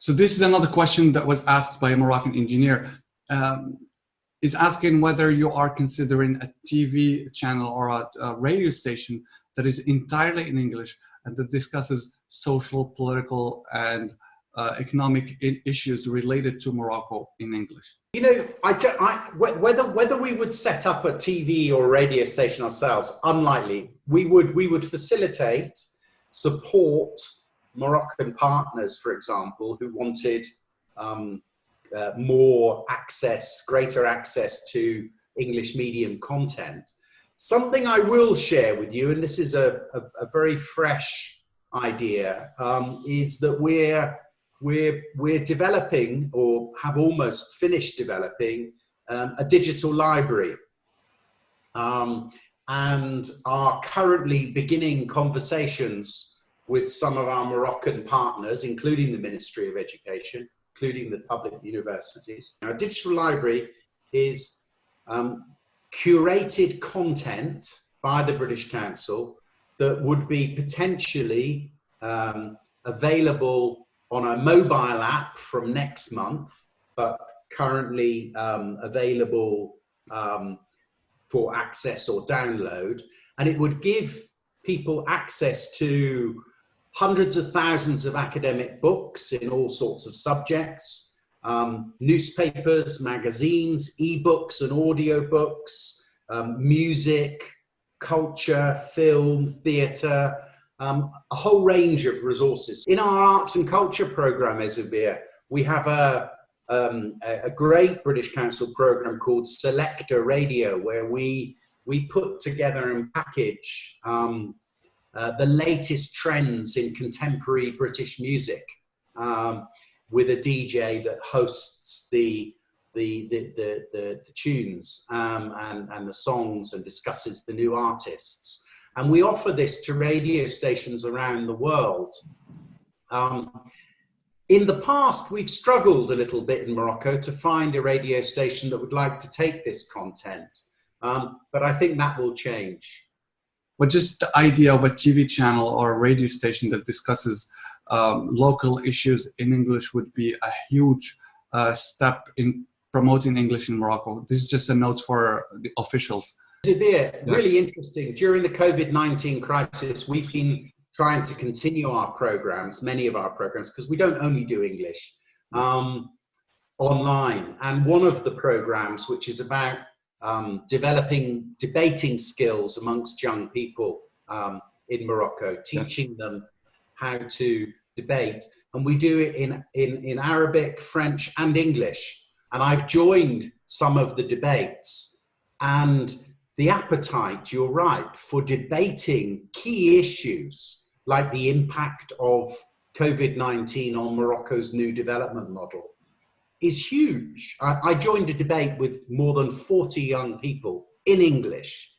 So this is another question that was asked by a Moroccan engineer. Is asking whether you are considering a TV channel or a radio station that is entirely in English and that discusses social, political, and economic issues related to Morocco in English. You know, whether we would set up a TV or radio station ourselves, unlikely. We would facilitate, support Moroccan partners, for example, who wanted more access, greater access to English medium content. Something I will share with you, and this is a very fresh idea, is that we're developing, or have almost finished developing, a digital library, and are currently beginning conversations with some of our Moroccan partners, including the Ministry of Education, including the public universities. Our digital library is curated content by the British Council that would be potentially available on a mobile app from next month, but currently available for access or download. And it would give people access to hundreds of thousands of academic books in all sorts of subjects, newspapers, magazines, ebooks and audiobooks, music, culture, film, theatre, a whole range of resources. In our arts and culture programme, Ezubir, we have a great British Council programme called Selector Radio, where we put together and package the latest trends in contemporary British music, with a DJ that hosts the tunes and the songs and discusses the new artists. And we offer this to radio stations around the world. In the past, we've struggled a little bit in Morocco to find a radio station that would like to take this content, but I think that will change. But just the idea of a TV channel or a radio station that discusses local issues in English would be a huge step in promoting English in Morocco. This is just a note for the officials. Really interesting. During the COVID-19 crisis, we've been trying to continue our programs, many of our programs, because we don't only do English, online. And one of the programs, which is about developing debating skills amongst young people in Morocco, teaching them how to debate. And we do it in Arabic, French and English. And I've joined some of the debates, and the appetite, you're right, for debating key issues like the impact of COVID-19 on Morocco's new development model is huge. I joined a debate with more than 40 young people in English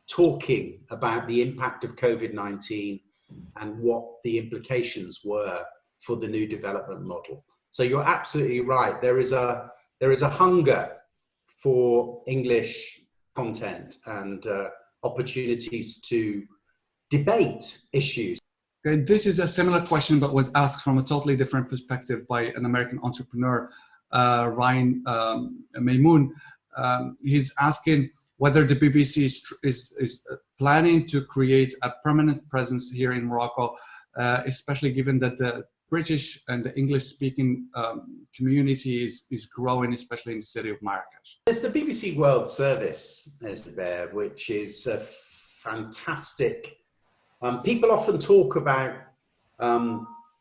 talking about the impact of COVID-19 and what the implications were for the new development model. So you're absolutely right. There is a hunger for English content and opportunities to debate issues. Okay, this is a similar question, but was asked from a totally different perspective by an American entrepreneur, Ryan Maymoon. He's asking whether the BBC is planning to create a permanent presence here in Morocco, especially given that the British and the English-speaking community is growing, especially in the city of Marrakesh. There's the BBC World Service, which is a fantastic. People often talk about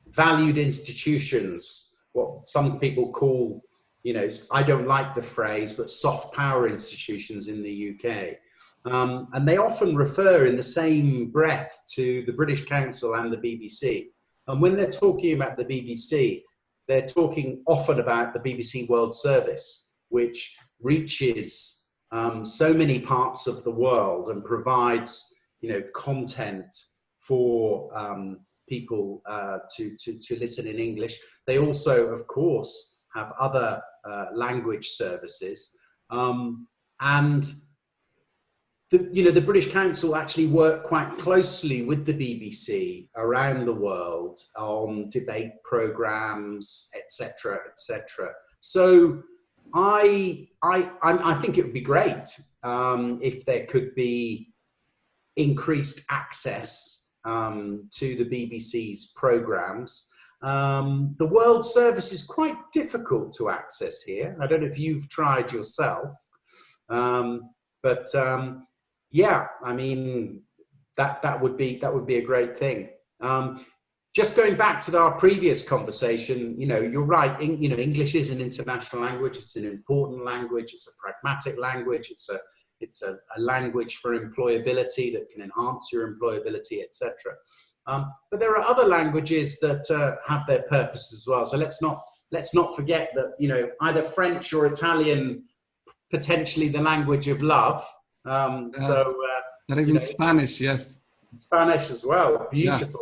valued institutions, what some people call, you know, I don't like the phrase, but soft power institutions in the UK. And they often refer in the same breath to the British Council and the BBC. And when they're talking about the BBC, they're talking often about the BBC World Service, which reaches so many parts of the world and provides, you know, content for people to listen in English. They also, of course, have other language services. And the British Council actually work quite closely with the BBC around the world on debate programs, etc., etc. So I think it would be great if there could be increased access to the BBC's programs. The World Service is quite difficult to access here. I don't know if you've tried yourself, but yeah, I mean that would be a great thing. Just going back to our previous conversation, you're right. English is an international language. It's an important language. It's a pragmatic language. It's a language for employability that can enhance your employability, etc. But there are other languages that have their purpose as well. So let's not forget that either French or Italian, potentially the language of love. Not even Spanish, yes. Spanish as well, beautiful